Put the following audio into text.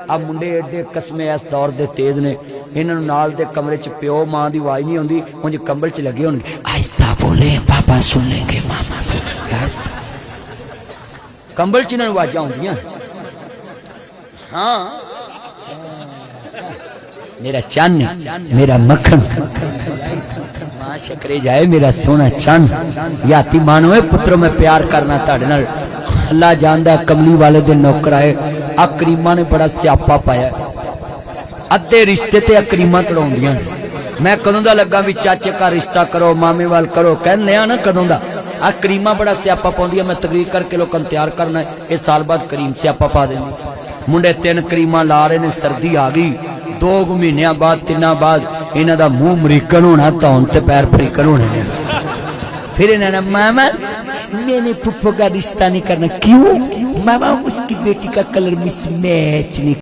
اب منڈے ایڈے قسمے اس دور دے تیز نے انہاں نال دے کمرے چ پیو ماں دی آواز نہیں ہوندی اونج کمبل چ لگے ہون آہستہ بولے پاپا سن لیں گے ماما کمبل چ انہاں آوازاں ہوندیاں ہاں میرا چن میرا مکھن ماں شکرے جائے میرا سونا چن یاتی مانوے پتروں میں پیار کرنا تاڑے نال اللہ جاندہ کملی والے دے نوکر آئے اکریمہ نے بڑا سیاپا پایا ادھے رشتے تے اکریمہ تڑاؤں دیاں میں کدوں دا لگا بھی چاچے کا رشتہ کرو مامے وال کرو کہن لیا نا کدوں دا اکریمہ بڑا سیاپا پاؤں دیا میں تقریر کر کے لوگ تیار کرنا ہے اس سال بعد کریم سیاپا پا دیں منڈے 3 کریمہ لارے نے سردی آگئی 2 مہینیاں بعد 3 بعد انہاں دا منہ مریکن ہونا تاؤن تے پیر پریکن ہونے پھر انہاں نے ماما میں نے پھپھو کا رشتہ نہیں کرنا کیوں ماما اس کی بیٹی کا کلر مس میچ نہیں